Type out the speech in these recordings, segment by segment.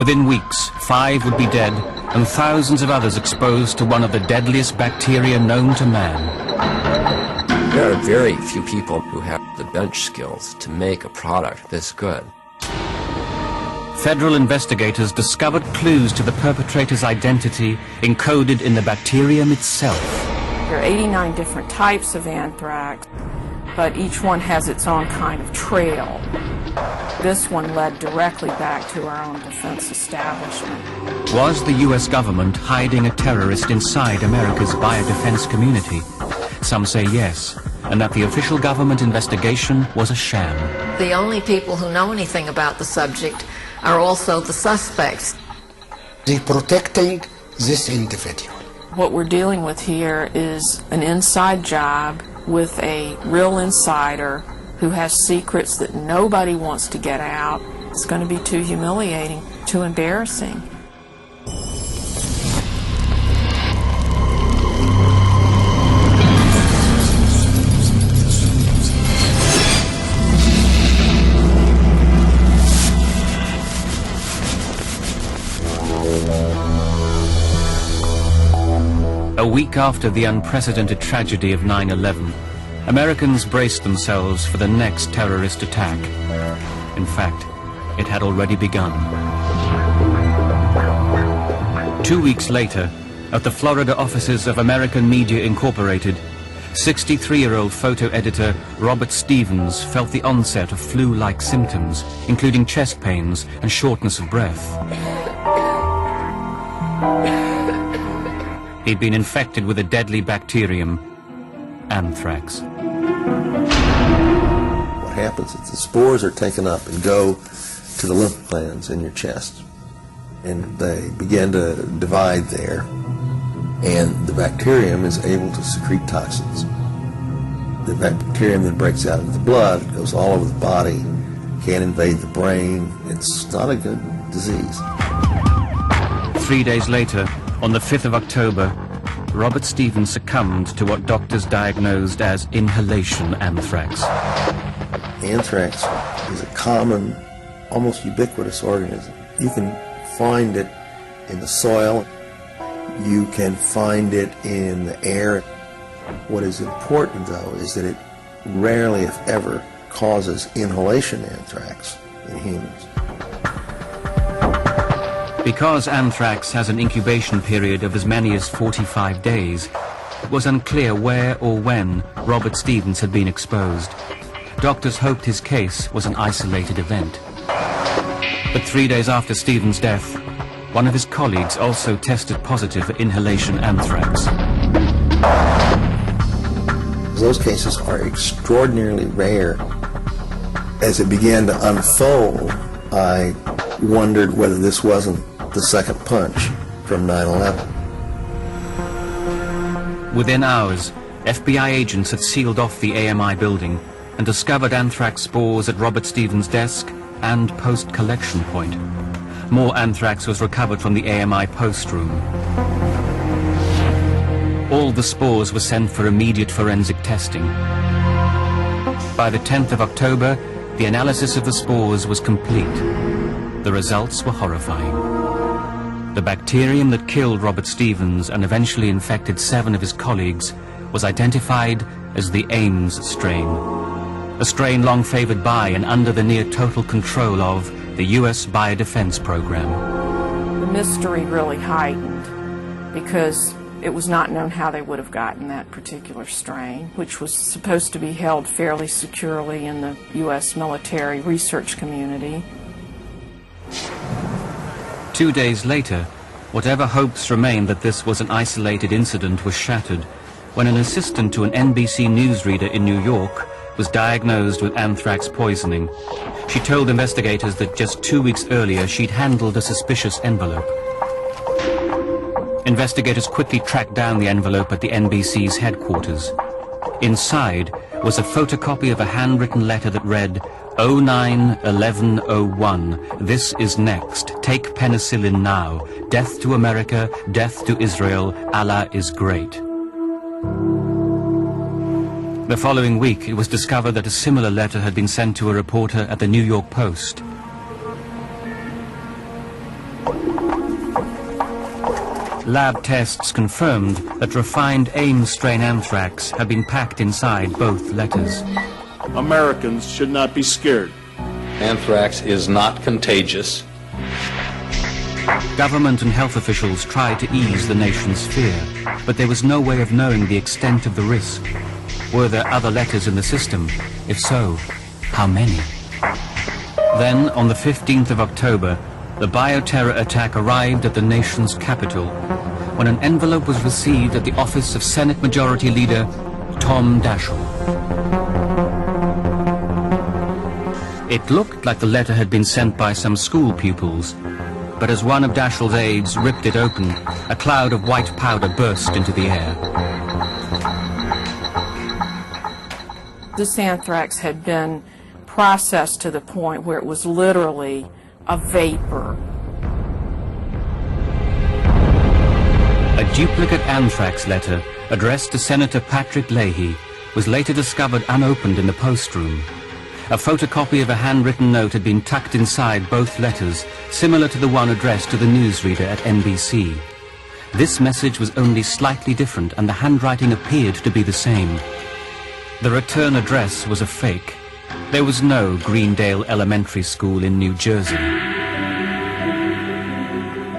Within weeks, 5 would be dead and thousands of others exposed to one of the deadliest bacteria known to man. There are very few people who have the bench skills to make a product this good. Federal investigators discovered clues to the perpetrator's identity encoded in the bacterium itself. There are 89 different types of anthrax, but each one has its own kind of trail. This one led directly back to our own defense establishment. Was the U.S. government hiding a terrorist inside America's biodefense community? Some say yes, and that the official government investigation was a sham. The only people who know anything about the subject are also the suspects. They're protecting this individual. What we're dealing with here is an inside job with a real insider who has secrets that nobody wants to get out. It's going to be too humiliating, too embarrassing. A week after the unprecedented tragedy of 9/11, Americans braced themselves for the next terrorist attack. In fact, it had already begun. 2 weeks later, at the Florida offices of American Media Incorporated, 63-year-old photo editor Robert Stevens felt the onset of flu-like symptoms, including chest pains and shortness of breath. He'd been infected with a deadly bacterium, anthrax. What happens is the spores are taken up and go to the lymph glands in your chest, and they begin to divide there, and the bacterium is able to secrete toxins. The bacterium then breaks out into the blood, goes all over the body, can invade the brain. It's not a good disease. 3 days later, on the 5th of October, Robert Stevens succumbed to what doctors diagnosed as inhalation anthrax. Anthrax is a common, almost ubiquitous organism. You can find it in the soil. You can find it in the air. What is important, though, is that it rarely, if ever, causes inhalation anthrax in humans. Because anthrax has an incubation period of as many as 45 days, it was unclear where or when Robert Stevens had been exposed. Doctors hoped his case was an isolated event. But 3 days after Stevens' death, one of his colleagues also tested positive for inhalation anthrax. Those cases are extraordinarily rare. As it began to unfold, I wondered whether this wasn't the second punch from 9/11. Within hours, FBI agents had sealed off the AMI building and discovered anthrax spores at Robert Stevens' desk and post-collection point. More anthrax was recovered from the AMI post room. All the spores were sent for immediate forensic testing. By the 10th of October, the analysis of the spores was complete. The results were horrifying. The bacterium that killed Robert Stevens and eventually infected 7 of his colleagues was identified as the Ames strain, a strain long favored by and under the near total control of the U.S. biodefense program. The mystery really heightened because it was not known how they would have gotten that particular strain, which was supposed to be held fairly securely in the U.S. military research community. 2 days later, whatever hopes remained that this was an isolated incident was shattered when an assistant to an NBC newsreader in New York was diagnosed with anthrax poisoning. She told investigators that just 2 weeks earlier she'd handled a suspicious envelope. Investigators quickly tracked down the envelope at the NBC's headquarters. Inside was a photocopy of a handwritten letter that read, 09-11-01, this is next, take penicillin now, death to America, death to Israel, Allah is great. The following week, it was discovered that a similar letter had been sent to a reporter at the New York Post. Lab tests confirmed that refined Ames strain anthrax had been packed inside both letters. Americans should not be scared. Anthrax is not contagious. Government and health officials tried to ease the nation's fear, but there was no way of knowing the extent of the risk. Were there other letters in the system? If so, how many? Then, on the 15th of October, the bioterror attack arrived at the nation's capital when an envelope was received at the office of Senate Majority Leader Tom Daschle. It looked like the letter had been sent by some school pupils, but as one of Daschle's aides ripped it open, a cloud of white powder burst into the air. This anthrax had been processed to the point where it was literally a vapor. A duplicate anthrax letter addressed to Senator Patriot Leahy was later discovered unopened in the post room. A photocopy of a handwritten note had been tucked inside both letters, similar to the one addressed to the newsreader at NBC. This message was only slightly different, and the handwriting appeared to be the same. The return address was a fake. There was no Greendale Elementary School in New Jersey.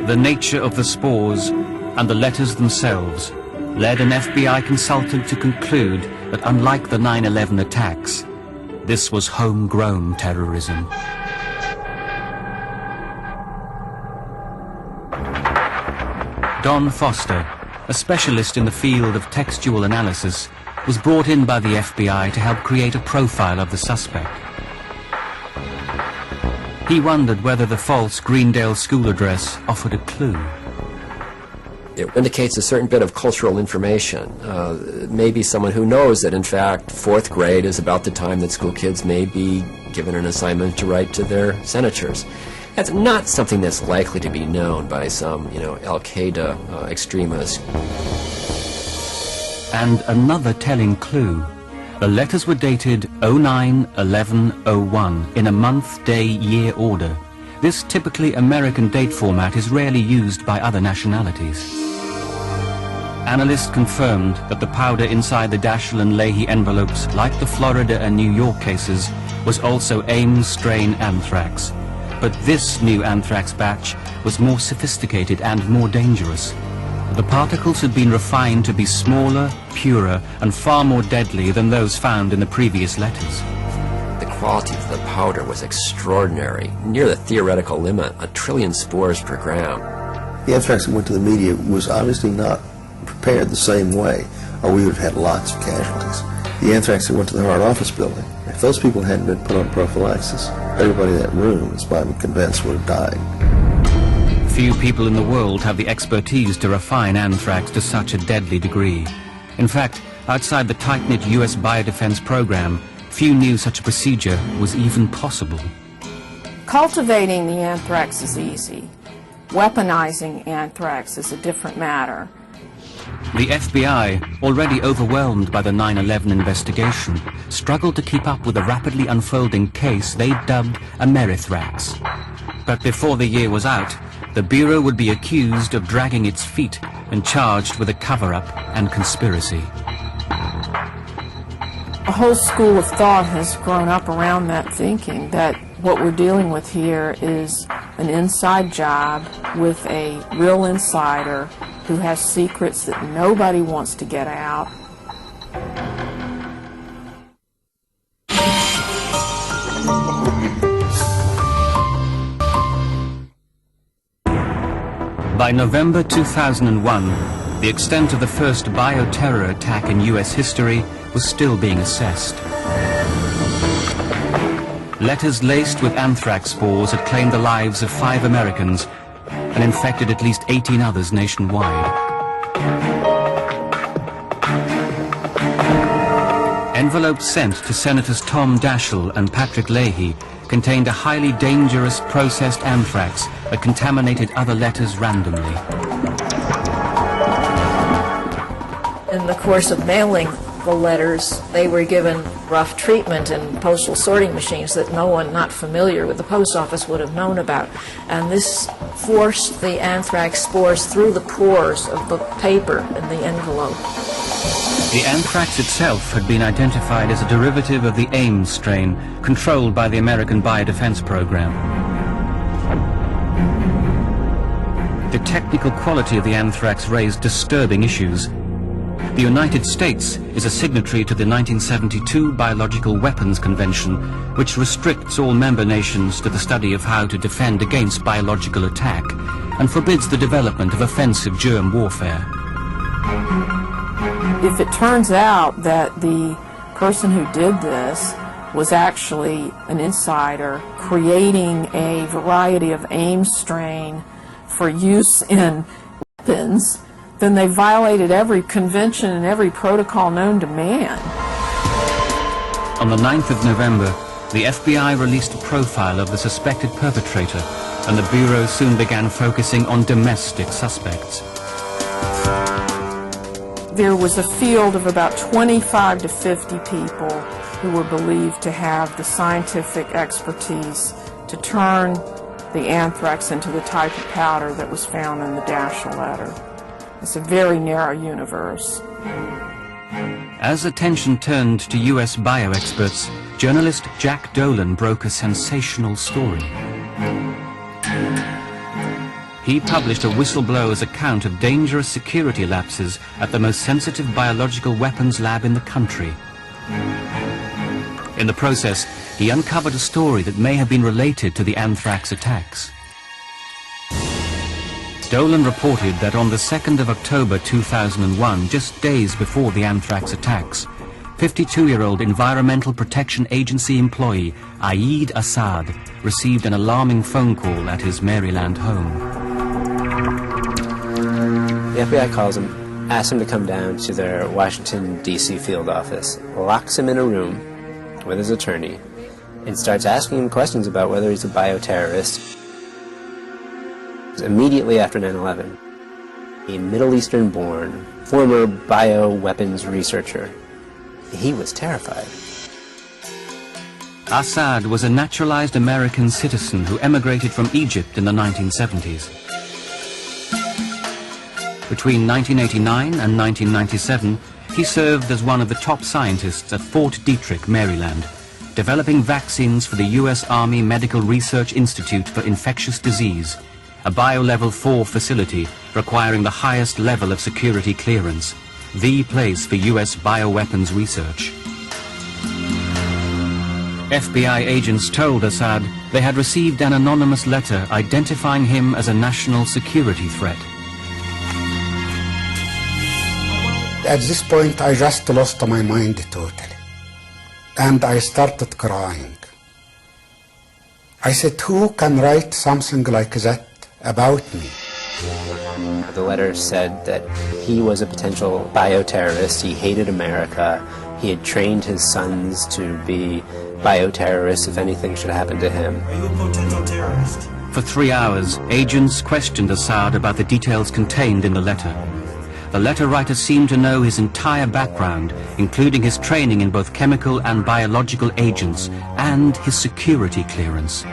The nature of the spores and the letters themselves led an FBI consultant to conclude that unlike the 9/11 attacks, this was homegrown terrorism. Don Foster, a specialist in the field of textual analysis, was brought in by the FBI to help create a profile of the suspect. He wondered whether the false Greendale school address offered a clue. It indicates a certain bit of cultural information. Maybe someone who knows that, in fact, 4th grade is about the time that school kids may be given an assignment to write to their senators. That's not something that's likely to be known by some, Al-Qaeda extremist. And another telling clue. The letters were dated 09/11/01 in a month, day, year order. This typically American date format is rarely used by other nationalities. Analysts confirmed that the powder inside the Daschle and Leahy envelopes, like the Florida and New York cases, was also Ames strain anthrax. But this new anthrax batch was more sophisticated and more dangerous. The particles had been refined to be smaller, purer, and far more deadly than those found in the previous letters. The quality of the powder was extraordinary, near the theoretical limit, 1 trillion spores per gram. The anthrax that went to the media was obviously not prepared the same way, or we would have had lots of casualties. The anthrax that went to the Hart Office building, if those people hadn't been put on prophylaxis, everybody in that room, as I'm convinced, would have died. Few people in the world have the expertise to refine anthrax to such a deadly degree. In fact, outside the tight-knit U.S. biodefense program, few knew such a procedure was even possible. Cultivating the anthrax is easy. Weaponizing anthrax is a different matter. The FBI, already overwhelmed by the 9/11 investigation, struggled to keep up with the rapidly unfolding case they dubbed Amerithrax. But before the year was out, the Bureau would be accused of dragging its feet and charged with a cover-up and conspiracy. A whole school of thought has grown up around that thinking that what we're dealing with here is an inside job with a real insider who has secrets that nobody wants to get out. By November 2001, the extent of the first bioterror attack in U.S. history was still being assessed. Letters laced with anthrax spores had claimed the lives of 5 Americans and infected at least 18 others nationwide. Envelopes sent to Senators Tom Daschle and Patrick Leahy contained a highly dangerous processed anthrax that contaminated other letters randomly. In the course of mailing the letters, they were given rough treatment in postal sorting machines that no one not familiar with the post office would have known about. And this forced the anthrax spores through the pores of the paper in the envelope. The anthrax itself had been identified as a derivative of the Ames strain, controlled by the American Biodefense Program. The technical quality of the anthrax raised disturbing issues. The United States is a signatory to the 1972 Biological Weapons Convention, which restricts all member nations to the study of how to defend against biological attack and forbids the development of offensive germ warfare. If it turns out that the person who did this was actually an insider creating a variety of Ames strain for use in weapons, then they violated every convention and every protocol known to man. On the 9th of November, the FBI released a profile of the suspected perpetrator, and the Bureau soon began focusing on domestic suspects. There was a field of about 25 to 50 people who were believed to have the scientific expertise to turn the anthrax into the type of powder that was found in the Daschle letter. It's a very narrow universe. As attention turned to U.S. bioexperts, journalist Jack Dolan broke a sensational story. He published a whistleblower's account of dangerous security lapses at the most sensitive biological weapons lab in the country. In the process, he uncovered a story that may have been related to the anthrax attacks. Dolan reported that on the 2nd of October 2001, just days before the anthrax attacks, 52-year-old Environmental Protection Agency employee Aid Assad received an alarming phone call at his Maryland home. The FBI calls him, asks him to come down to their Washington, D.C. field office, locks him in a room with his attorney, and starts asking him questions about whether he's a bioterrorist. Immediately after 9/11, a Middle Eastern-born, former bioweapons researcher, he was terrified. Assad was a naturalized American citizen who emigrated from Egypt in the 1970s. Between 1989 and 1997, he served as one of the top scientists at Fort Detrick, Maryland, developing vaccines for the U.S. Army Medical Research Institute for Infectious Disease, a Bio-Level 4 facility requiring the highest level of security clearance, the place for U.S. bioweapons research. FBI agents told Assad they had received an anonymous letter identifying him as a national security threat. At this point, I just lost my mind totally. And I started crying. I said, who can write something like that about me? The letter said that he was a potential bioterrorist. He hated America. He had trained his sons to be bioterrorists if anything should happen to him. Are you a potential terrorist? For 3 hours, agents questioned Assad about the details contained in the letter. The letter writer seemed to know his entire background, including his training in both chemical and biological agents, and his security clearance.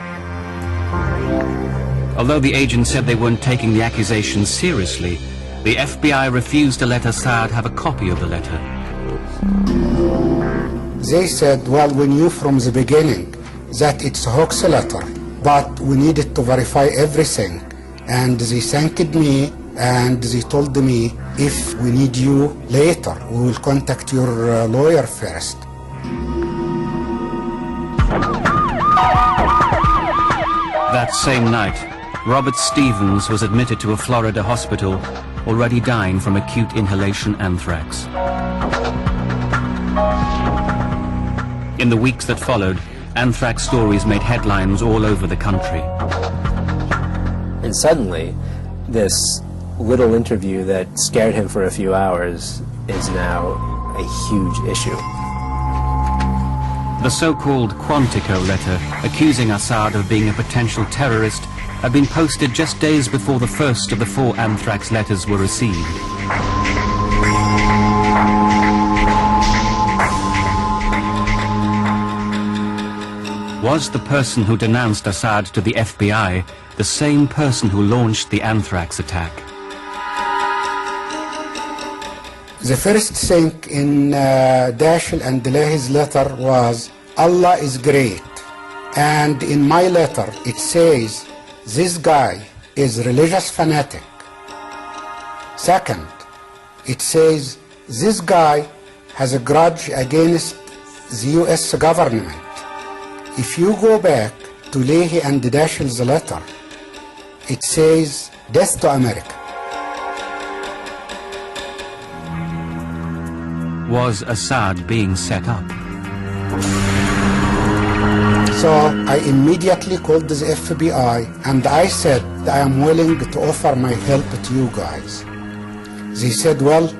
Although the agents said they weren't taking the accusations seriously, the FBI refused to let Assad have a copy of the letter. They said, well, we knew from the beginning that it's a hoax letter, but we needed to verify everything. And they thanked me, and they told me, if we need you later, we will contact your lawyer first. That same night, Robert Stevens was admitted to a Florida hospital, already dying from acute inhalation anthrax. In the weeks that followed, anthrax stories made headlines all over the country. And suddenly, this little interview that scared him for a few hours is now a huge issue. The so-called Quantico letter, accusing Assad of being a potential terrorist, had been posted just days before the first of the 4 anthrax letters were received. Was the person who denounced Assad to the FBI the same person who launched the Anthrax attack? The first thing in Daschle and Leahy's letter was, Allah is great. And in my letter it says, this guy is religious fanatic. Second, it says, this guy has a grudge against the U.S. government. If you go back to Leahy and Daschle's letter, it says, death to America. Was Assad being set up? So I immediately called the FBI and I said, I am willing to offer my help to you guys. They said, well,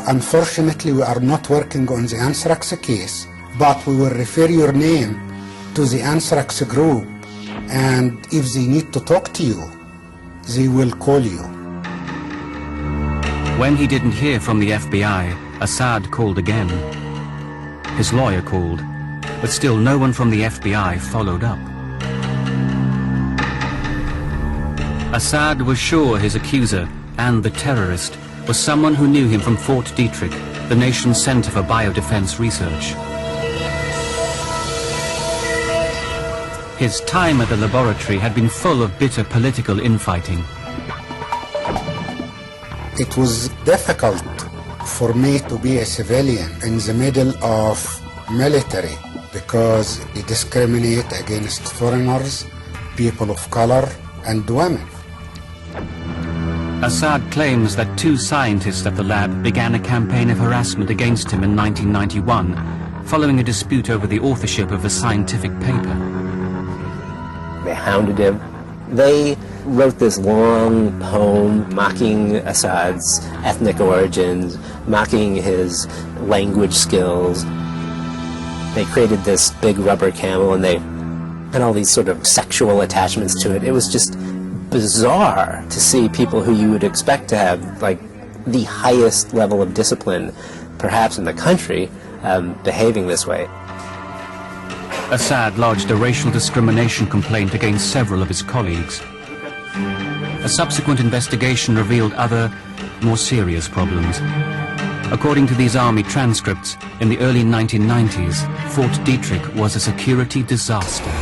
unfortunately we are not working on the Anthrax case, but we will refer your name to the Anthrax group, and if they need to talk to you, they will call you. When he didn't hear from the FBI, Assad called again. His lawyer called, but still no one from the FBI followed up. Assad was sure his accuser and the terrorist was someone who knew him from Fort Detrick, the nation's center for biodefense research. His time at the laboratory had been full of bitter political infighting. It was difficult for me to be a civilian in the middle of military because they discriminate against foreigners, people of color, and women. Assad claims that two scientists at the lab began a campaign of harassment against him in 1991, following a dispute over the authorship of a scientific paper. They hounded him. They wrote this long poem mocking Assad's ethnic origins, mocking his language skills. They created this big rubber camel and they had all these sort of sexual attachments to it. It was just bizarre to see people who you would expect to have like the highest level of discipline perhaps in the country behaving this way. Assad lodged a racial discrimination complaint against several of his colleagues. A subsequent investigation revealed other, more serious problems. According to these army transcripts, in the early 1990s, Fort Detrick was a security disaster.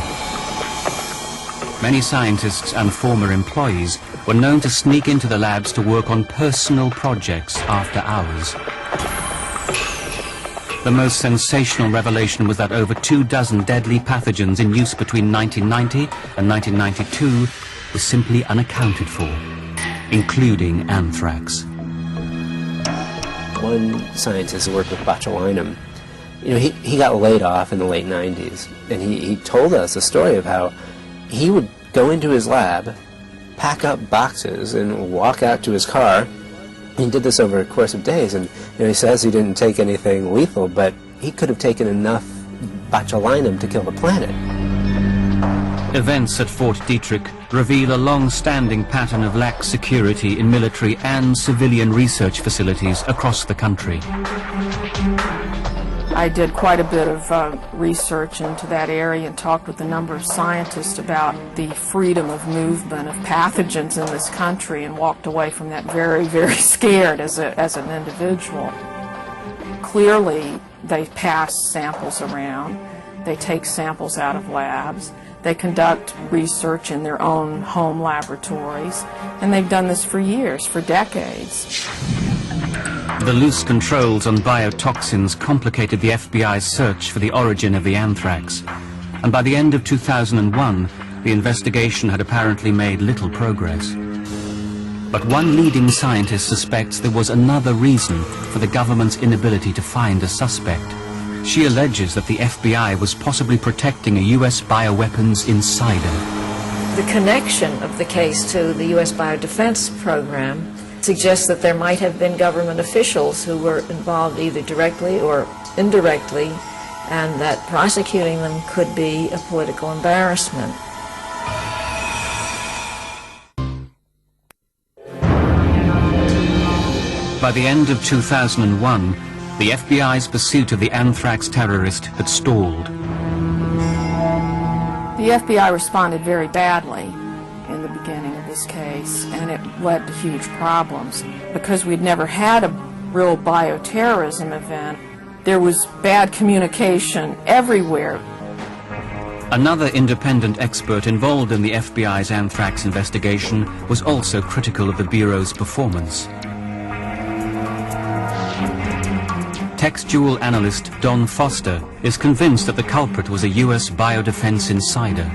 Many scientists and former employees were known to sneak into the labs to work on personal projects after hours. The most sensational revelation was that over 24 deadly pathogens in use between 1990 and 1992 were simply unaccounted for, including anthrax. One scientist who worked with botulinum, he got laid off in the late 90s, and he told us a story of how he would go into his lab, pack up boxes, and walk out to his car. He did this over a course of days, and he says he didn't take anything lethal, but he could have taken enough botulinum to kill the planet. Events at Fort Detrick reveal a long-standing pattern of lax security in military and civilian research facilities across the country. I did quite a bit of research into that area and talked with a number of scientists about the freedom of movement of pathogens in this country, and walked away from that very, very scared as an individual. Clearly, they pass samples around. They take samples out of labs. They conduct research in their own home laboratories, and they've done this for years, for decades. The loose controls on biotoxins complicated the FBI's search for the origin of the anthrax, and by the end of 2001, the investigation had apparently made little progress. But one leading scientist suspects there was another reason for the government's inability to find a suspect. She alleges that the FBI was possibly protecting a U.S. bioweapons insider. The connection of the case to the U.S. biodefense program suggests that there might have been government officials who were involved either directly or indirectly, and that prosecuting them could be a political embarrassment. By the end of 2001, the FBI's pursuit of the anthrax terrorist had stalled. The FBI responded very badly in the beginning of this case, and it led to huge problems. Because we'd never had a real bioterrorism event, there was bad communication everywhere. Another independent expert involved in the FBI's anthrax investigation was also critical of the Bureau's performance. Textual analyst Don Foster is convinced that the culprit was a U.S. biodefense insider.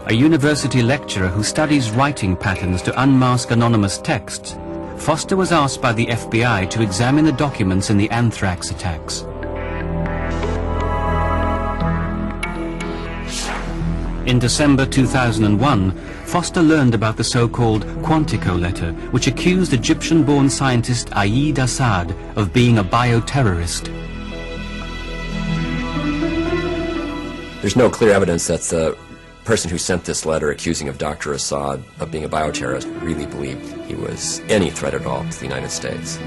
A university lecturer who studies writing patterns to unmask anonymous texts, Foster was asked by the FBI to examine the documents in the anthrax attacks. In December 2001, Foster learned about the so-called Quantico letter, which accused Egyptian-born scientist Aid Assad of being a bioterrorist. There's no clear evidence that the person who sent this letter accusing of Dr. Assad of being a bioterrorist really believed he was any threat at all to the United States.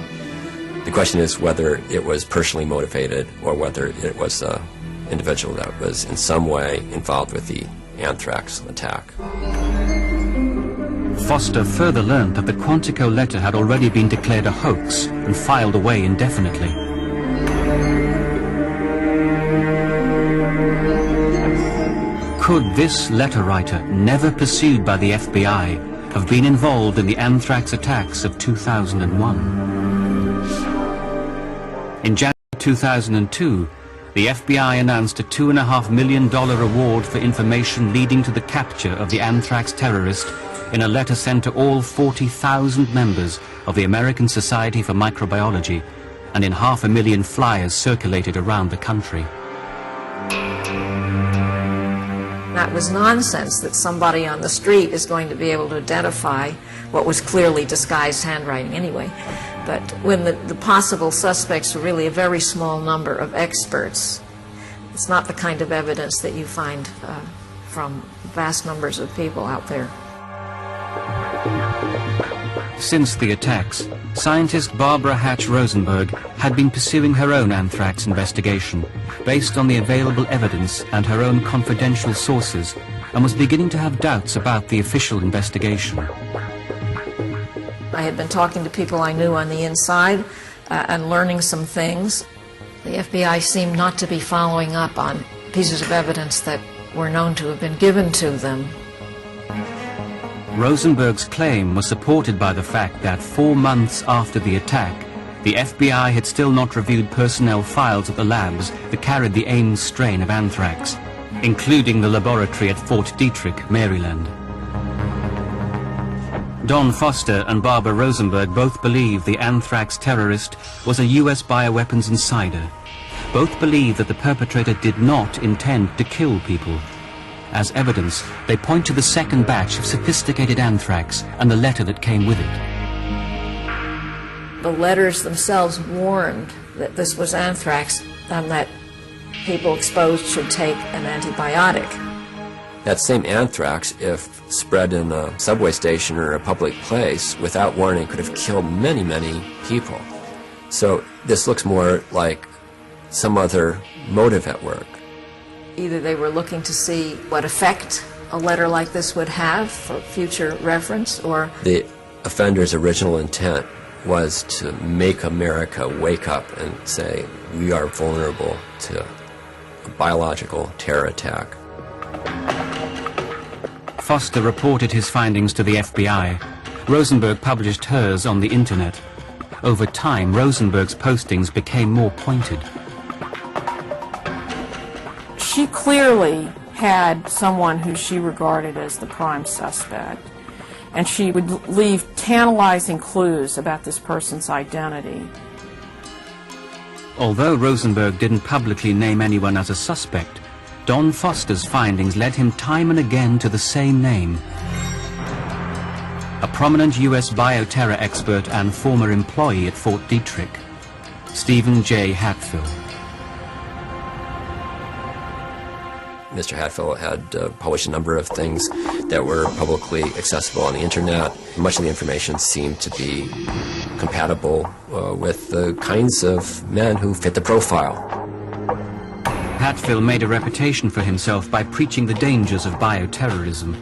The question is whether it was personally motivated or whether it was an individual that was in some way involved with the anthrax attack. Foster further learned that the Quantico letter had already been declared a hoax and filed away indefinitely. Could this letter writer, never pursued by the FBI, have been involved in the anthrax attacks of 2001? In January 2002, the FBI announced a $2.5 million reward for information leading to the capture of the anthrax terrorist in a letter sent to all 40,000 members of the American Society for Microbiology and in 500,000 flyers circulated around the country. That was nonsense that somebody on the street is going to be able to identify what was clearly disguised handwriting anyway. But when the possible suspects are really a very small number of experts, it's not the kind of evidence that you find from vast numbers of people out there. Since the attacks, scientist Barbara Hatch Rosenberg had been pursuing her own anthrax investigation based on the available evidence and her own confidential sources, and was beginning to have doubts about the official investigation. I had been talking to people I knew on the inside and learning some things. The FBI seemed not to be following up on pieces of evidence that were known to have been given to them. Rosenberg's claim was supported by the fact that 4 months after the attack, the FBI had still not reviewed personnel files at the labs that carried the Ames strain of anthrax, including the laboratory at Fort Detrick, Maryland. Don Foster and Barbara Rosenberg both believe the anthrax terrorist was a U.S. bioweapons insider. Both believe that the perpetrator did not intend to kill people. As evidence, they point to the second batch of sophisticated anthrax and the letter that came with it. The letters themselves warned that this was anthrax and that people exposed should take an antibiotic. That same anthrax, if spread in a subway station or a public place without warning, could have killed many, many people. So this looks more like some other motive at work. Either they were looking to see what effect a letter like this would have for future reference, or the offender's original intent was to make America wake up and say, we are vulnerable to a biological terror attack. Foster reported his findings to the FBI. Rosenberg published hers on the internet. Over time, Rosenberg's postings became more pointed. She clearly had someone who she regarded as the prime suspect, and she would leave tantalizing clues about this person's identity. Although Rosenberg didn't publicly name anyone as a suspect, Don Foster's findings led him time and again to the same name. A prominent U.S. bioterror expert and former employee at Fort Detrick, Stephen J. Hatfill. Mr. Hatfill had published a number of things that were publicly accessible on the internet. Much of the information seemed to be compatible with the kinds of men who fit the profile. Hatfill made a reputation for himself by preaching the dangers of bioterrorism.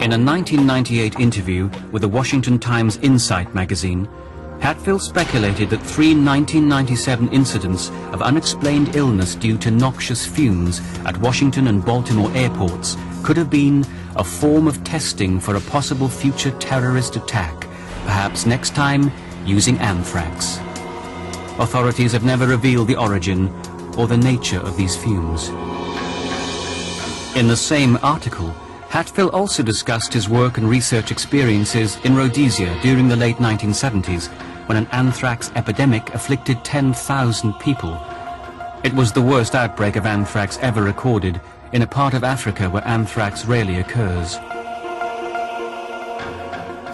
In a 1998 interview with the Washington Times Insight magazine, Hatfill speculated that 3 1997 incidents of unexplained illness due to noxious fumes at Washington and Baltimore airports could have been a form of testing for a possible future terrorist attack, perhaps next time using anthrax. Authorities have never revealed the origin or the nature of these fumes. In the same article, Hatfill also discussed his work and research experiences in Rhodesia during the late 1970s, when an anthrax epidemic afflicted 10,000 people. It was the worst outbreak of anthrax ever recorded in a part of Africa where anthrax rarely occurs.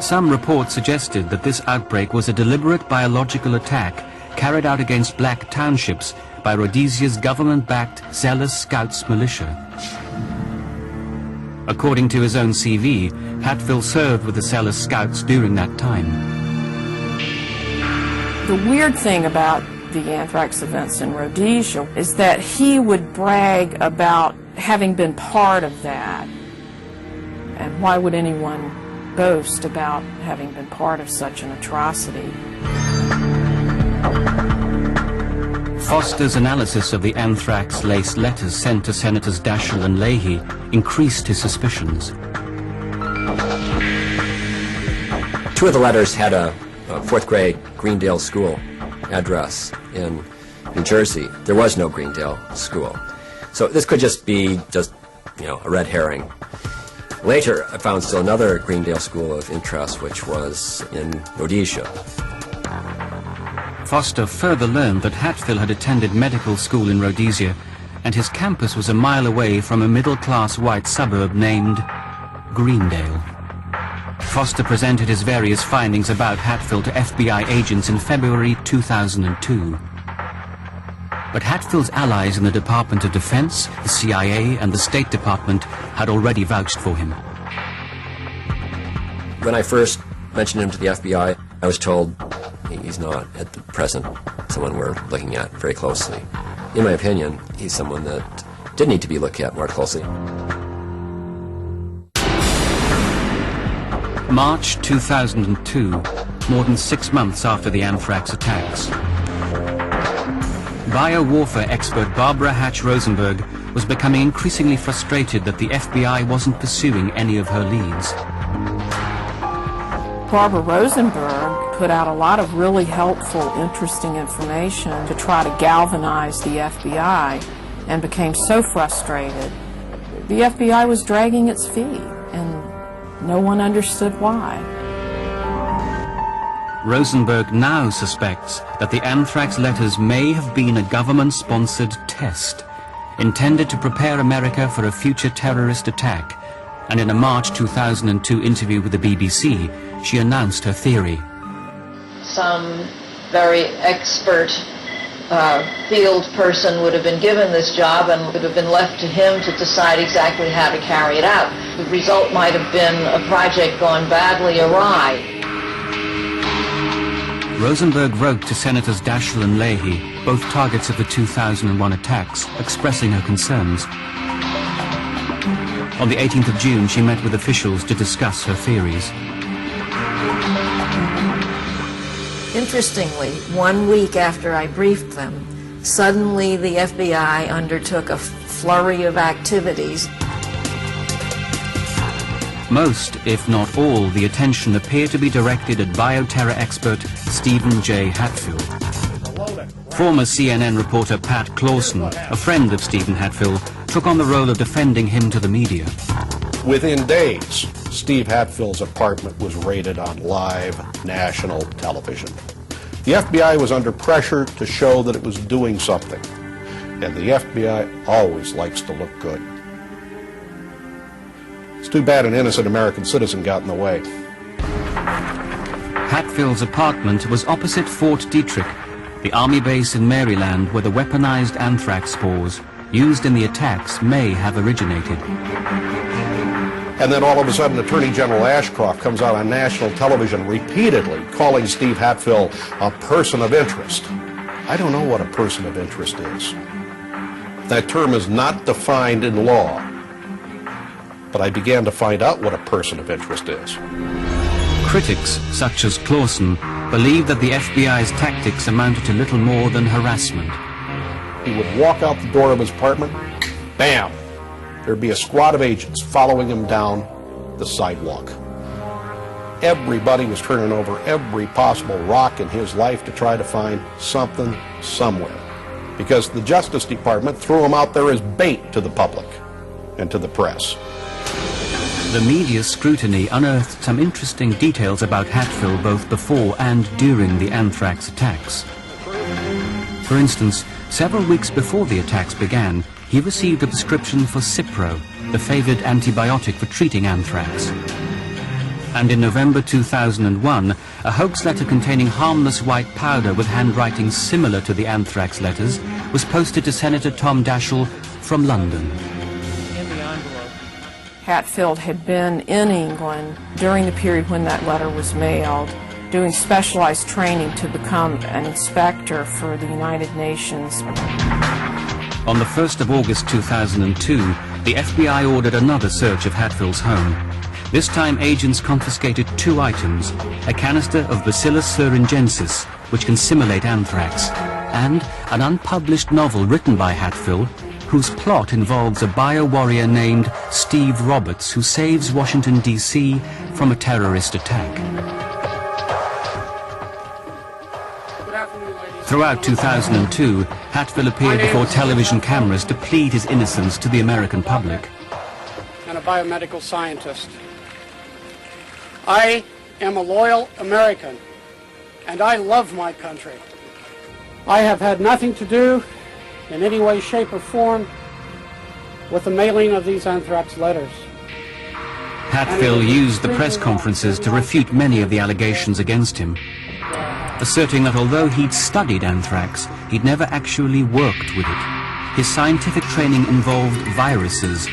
Some reports suggested that this outbreak was a deliberate biological attack carried out against black townships by Rhodesia's government-backed zealous Scouts militia. According to his own CV, Hatfill served with the zealous Scouts during that time. The weird thing about the anthrax events in Rhodesia is that he would brag about having been part of that. And why would anyone boast about having been part of such an atrocity? Foster's analysis of the anthrax-laced letters sent to Senators Daschle and Leahy increased his suspicions. 2 of the letters had a 4th grade Greendale School address in New Jersey. There was no Greendale School. So this could just be a red herring. Later, I found still another Greendale School of interest, which was in Rhodesia. Foster further learned that Hatfill had attended medical school in Rhodesia, and his campus was a mile away from a middle-class white suburb named Greendale. Foster presented his various findings about Hatfill to FBI agents in February 2002. But Hatfill's allies in the Department of Defense, the CIA, and the State Department had already vouched for him. When I first mentioned him to the FBI, I was told he's not, at the present, someone we're looking at very closely. In my opinion, he's someone that did need to be looked at more closely. March 2002, more than 6 months after the anthrax attacks. Biowarfare expert Barbara Hatch Rosenberg was becoming increasingly frustrated that the FBI wasn't pursuing any of her leads. Barbara Rosenberg put out a lot of really helpful, interesting information to try to galvanize the FBI, and became so frustrated. The FBI was dragging its feet, and no one understood why. Rosenberg now suspects that the anthrax letters may have been a government-sponsored test intended to prepare America for a future terrorist attack, and in a March 2002 interview with the BBC, she announced her theory. Some very expert field person would have been given this job and would have been left to him to decide exactly how to carry it out. The result might have been a project gone badly awry. Rosenberg wrote to Senators Daschle and Leahy, both targets of the 2001 attacks, expressing her concerns. On the 18th of June, she met with officials to discuss her theories. Interestingly, 1 week after I briefed them, suddenly the FBI undertook a flurry of activities. Most, if not all, the attention appeared to be directed at bioterror expert Stephen J. Hatfill. Former CNN reporter Pat Clawson, a friend of Stephen Hatfill, took on the role of defending him to the media. Within days, Steve Hatfill's apartment was raided on live national television. The FBI was under pressure to show that it was doing something, and the FBI always likes to look good. It's too bad an innocent American citizen got in the way. Hatfill's apartment was opposite Fort Detrick, the army base in Maryland where the weaponized anthrax spores used in the attacks may have originated. And then all of a sudden, Attorney General Ashcroft comes out on national television repeatedly calling Steve Hatfill a person of interest. I don't know what a person of interest is. That term is not defined in law, but I began to find out what a person of interest is. Critics, such as Clausen, believe that the FBI's tactics amounted to little more than harassment. He would walk out the door of his apartment, bam! There'd be a squad of agents following him down the sidewalk. Everybody was turning over every possible rock in his life to try to find something somewhere, because the Justice Department threw him out there as bait to the public and to the press. The media's scrutiny unearthed some interesting details about Hatfill both before and during the anthrax attacks. For instance, several weeks before the attacks began, he received a prescription for Cipro, the favored antibiotic for treating anthrax. And in November 2001, a hoax letter containing harmless white powder with handwriting similar to the anthrax letters was posted to Senator Tom Daschle from London. Hatfield had been in England during the period when that letter was mailed, doing specialized training to become an inspector for the United Nations. On the 1st of August 2002, the FBI ordered another search of Hatfield's home. This time agents confiscated 2 items, a canister of Bacillus thuringiensis, which can simulate anthrax, and an unpublished novel written by Hatfield, whose plot involves a bio-warrior named Steve Roberts who saves Washington, D.C. from a terrorist attack. Throughout 2002, Hatfield appeared before television cameras to plead his innocence to the American public. And a biomedical scientist. I am a loyal American, and I love my country. I have had nothing to do in any way, shape, or form with the mailing of these anthrax letters. Hatfield used the press conferences to refute many of the allegations against him, asserting that although he'd studied anthrax, he'd never actually worked with it. His scientific training involved viruses,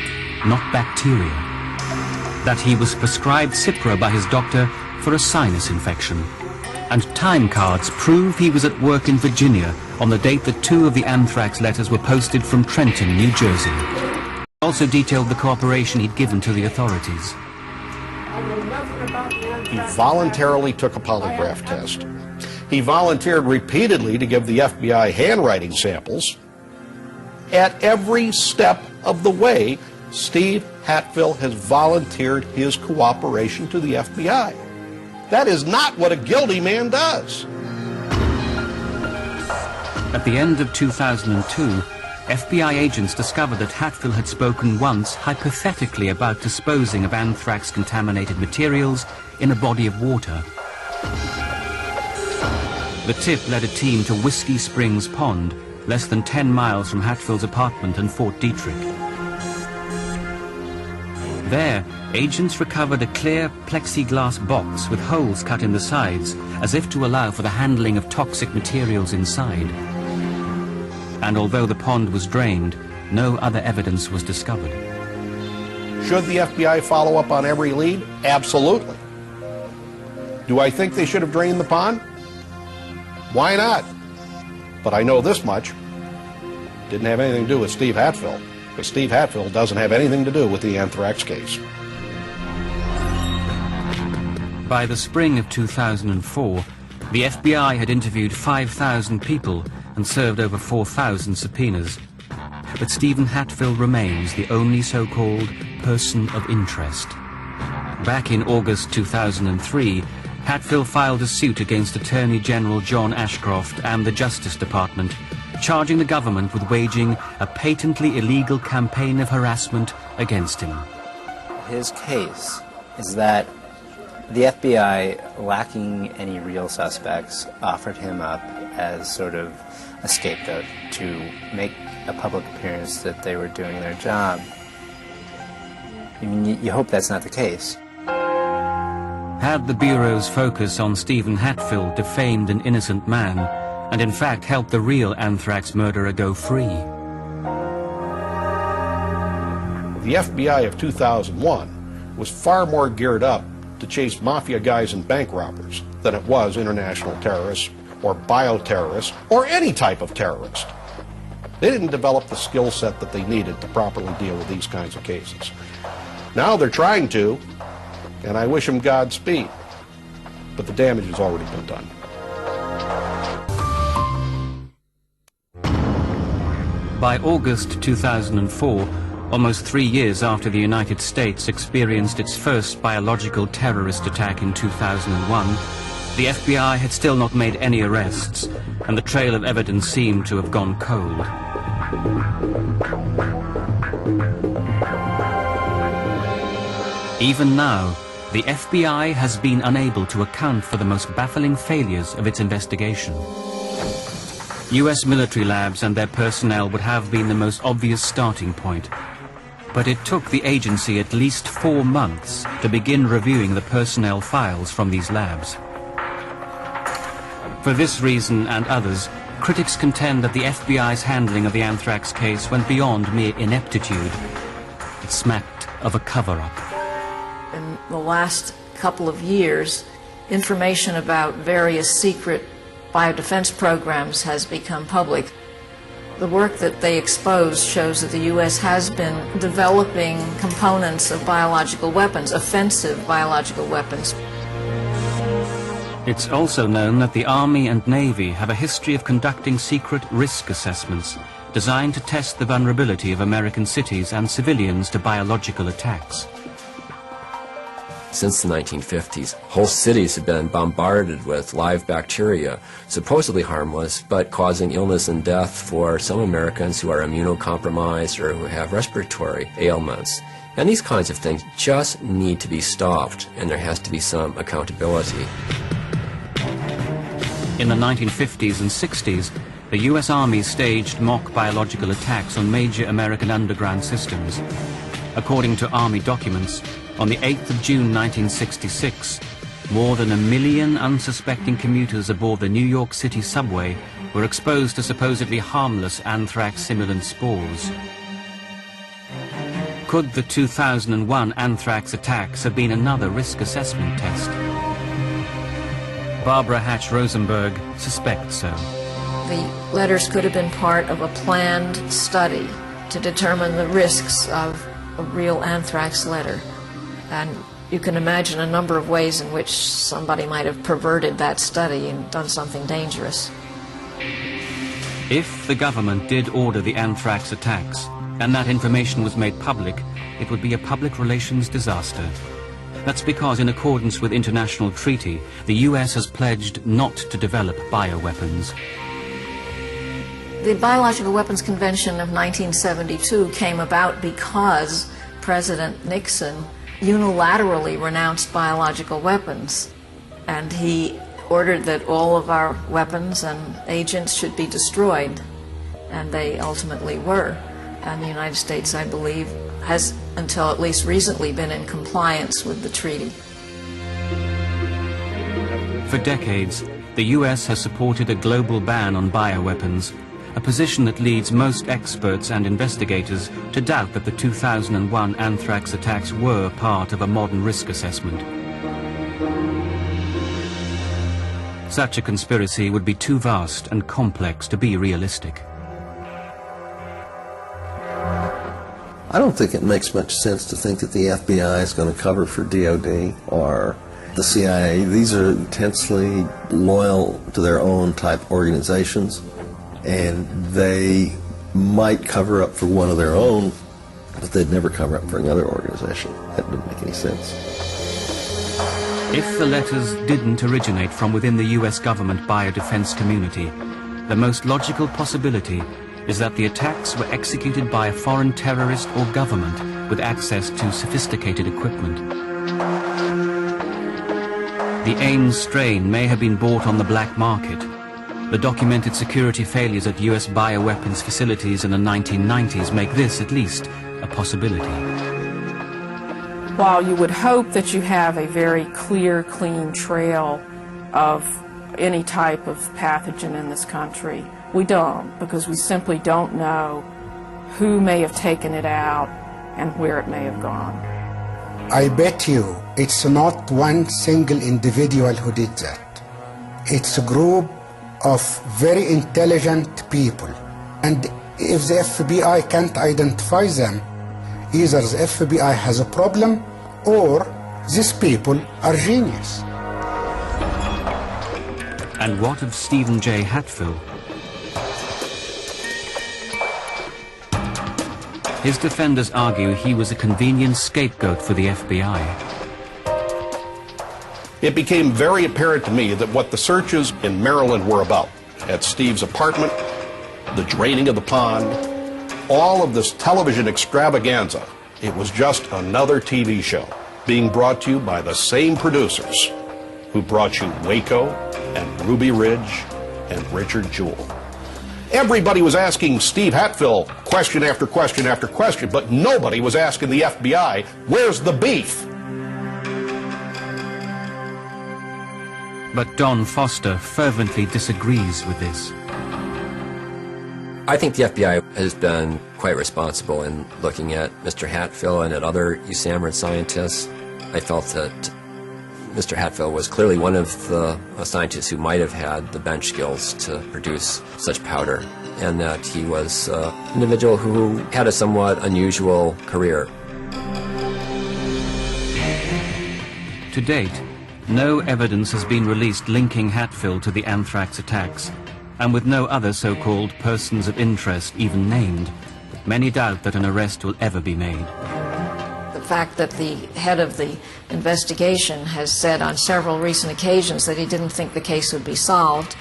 not bacteria. That he was prescribed Cipro by his doctor for a sinus infection. And time cards prove he was at work in Virginia on the date that 2 of the anthrax letters were posted from Trenton, New Jersey. He also detailed the cooperation he'd given to the authorities. He voluntarily took a polygraph test. He volunteered repeatedly to give the FBI handwriting samples. At every step of the way, Steve Hatfield has volunteered his cooperation to the FBI. That is not what a guilty man does. At the end of 2002, FBI agents discovered that Hatfield had spoken once hypothetically about disposing of anthrax-contaminated materials in a body of water. The tip led a team to Whiskey Springs Pond, less than 10 miles from Hatfield's apartment in Fort Detrick. There, agents recovered a clear plexiglass box with holes cut in the sides, as if to allow for the handling of toxic materials inside. And although the pond was drained, no other evidence was discovered. Should the FBI follow up on every lead? Absolutely. Do I think they should have drained the pond? Why not? But I know this much. Didn't have anything to do with Steve Hatfield, because Steve Hatfield doesn't have anything to do with the anthrax case. By the spring of 2004, the FBI had interviewed 5,000 people and served over 4,000 subpoenas. But Stephen Hatfield remains the only so-called person of interest. Back in August 2003, Hatfield filed a suit against Attorney General John Ashcroft and the Justice Department, charging the government with waging a patently illegal campaign of harassment against him. His case is that the FBI, lacking any real suspects, offered him up as sort of a scapegoat to make a public appearance that they were doing their job. I mean, you hope that's not the case. Had the Bureau's focus on Stephen Hatfield defamed an innocent man, and in fact helped the real anthrax murderer go free? The FBI of 2001 was far more geared up to chase mafia guys and bank robbers than it was international terrorists or bioterrorist or any type of terrorist. They didn't develop the skill set that they needed to properly deal with these kinds of cases. Now they're trying to, and I wish them Godspeed, but the damage has already been done. By August 2004, almost 3 years after the United States experienced its first biological terrorist attack in 2001, the FBI had still not made any arrests, and the trail of evidence seemed to have gone cold. Even now, the FBI has been unable to account for the most baffling failures of its investigation. US military labs and their personnel would have been the most obvious starting point, but it took the agency at least 4 months to begin reviewing the personnel files from these labs. For this reason and others, critics contend that the FBI's handling of the anthrax case went beyond mere ineptitude. It smacked of a cover-up. In the last couple of years, information about various secret biodefense programs has become public. The work that they expose shows that the U.S. has been developing components of biological weapons, offensive biological weapons. It's also known that the Army and Navy have a history of conducting secret risk assessments designed to test the vulnerability of American cities and civilians to biological attacks. Since the 1950s, whole cities have been bombarded with live bacteria, supposedly harmless, but causing illness and death for some Americans who are immunocompromised or who have respiratory ailments. And these kinds of things just need to be stopped, and there has to be some accountability. In the 1950s and 60s, the US Army staged mock biological attacks on major American underground systems. According to Army documents, on the 8th of June 1966, more than 1 million unsuspecting commuters aboard the New York City subway were exposed to supposedly harmless anthrax simulant spores. Could the 2001 anthrax attacks have been another risk assessment test? Barbara Hatch Rosenberg suspects so. The letters could have been part of a planned study to determine the risks of a real anthrax letter. And you can imagine a number of ways in which somebody might have perverted that study and done something dangerous. If the government did order the anthrax attacks, and that information was made public, it would be a public relations disaster. That's because, in accordance with international treaty, the US has pledged not to develop bioweapons. The Biological Weapons Convention of 1972 came about because President Nixon unilaterally renounced biological weapons, and he ordered that all of our weapons and agents should be destroyed, and they ultimately were. And the United States, I believe, has, until at least recently, been in compliance with the treaty. For decades, the US has supported a global ban on bioweapons, a position that leads most experts and investigators to doubt that the 2001 anthrax attacks were part of a modern risk assessment. Such a conspiracy would be too vast and complex to be realistic. I don't think it makes much sense to think that the FBI is going to cover for DOD or the CIA. These are intensely loyal to their own type organizations, and they might cover up for one of their own, but they'd never cover up for another organization. That doesn't make any sense. If the letters didn't originate from within the US government biodefense community, the most logical possibility is that the attacks were executed by a foreign terrorist or government with access to sophisticated equipment. The AIM strain may have been bought on the black market. The documented security failures at US bioweapons facilities in the 1990s make this, at least, a possibility. While you would hope that you have a very clear, clean trail of any type of pathogen in this country, we don't, because we simply don't know who may have taken it out and where it may have gone. I bet you it's not one single individual who did that. It's a group of very intelligent people. And if the FBI can't identify them, either the FBI has a problem or these people are genius. And what of Stephen J. Hatfill? His defenders argue he was a convenient scapegoat for the FBI. It became very apparent to me that what the searches in Maryland were about, at Steve's apartment, the draining of the pond, all of this television extravaganza, it was just another TV show being brought to you by the same producers who brought you Waco and Ruby Ridge and Richard Jewell. Everybody was asking Steve Hatfill question after question after question, but nobody was asking the FBI, where's the beef? But Don Foster fervently disagrees with this. I think the FBI has been quite responsible in looking at Mr. Hatfill and at other USAMRIID scientists. I felt that Mr. Hatfill was clearly one of the scientists who might have had the bench skills to produce such powder, and that he was an individual who had a somewhat unusual career. To date, no evidence has been released linking Hatfill to the anthrax attacks, and with no other so-called persons of interest even named, many doubt that an arrest will ever be made. The fact that the head of the investigation has said on several recent occasions that he didn't think the case would be solved,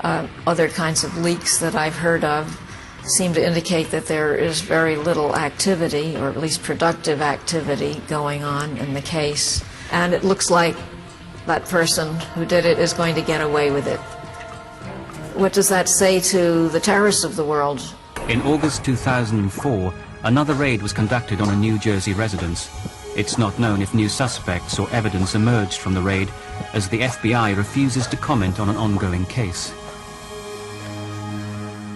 other kinds of leaks that I've heard of seem to indicate that there is very little activity, or at least productive activity, going on in the case. And it looks like that person who did it is going to get away with it. What does that say to the terrorists of the world? In August 2004, another raid was conducted on a New Jersey residence. It's not known if new suspects or evidence emerged from the raid, as the FBI refuses to comment on an ongoing case.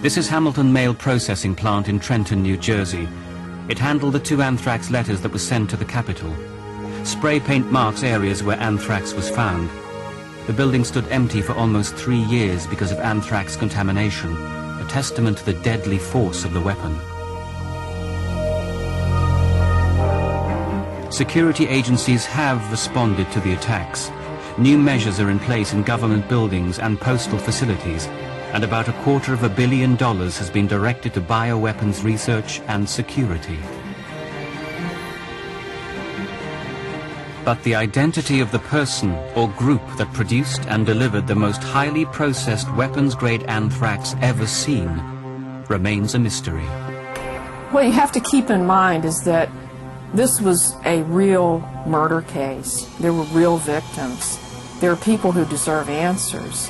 This is Hamilton Mail Processing Plant in Trenton, New Jersey. It handled the 2 anthrax letters that were sent to the Capitol. Spray paint marks areas where anthrax was found. The building stood empty for almost 3 years because of anthrax contamination, a testament to the deadly force of the weapon. Security agencies have responded to the attacks. New measures are in place in government buildings and postal facilities, and about $250 million has been directed to bioweapons research and security. But the identity of the person or group that produced and delivered the most highly processed weapons-grade anthrax ever seen remains a mystery. What you have to keep in mind is that this was a real murder case. There were real victims. There are people who deserve answers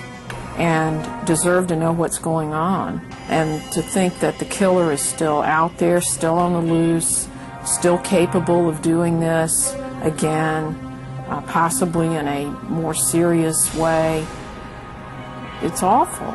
and deserve to know what's going on. And to think that the killer is still out there, still on the loose, still capable of doing this again, possibly in a more serious way, it's awful.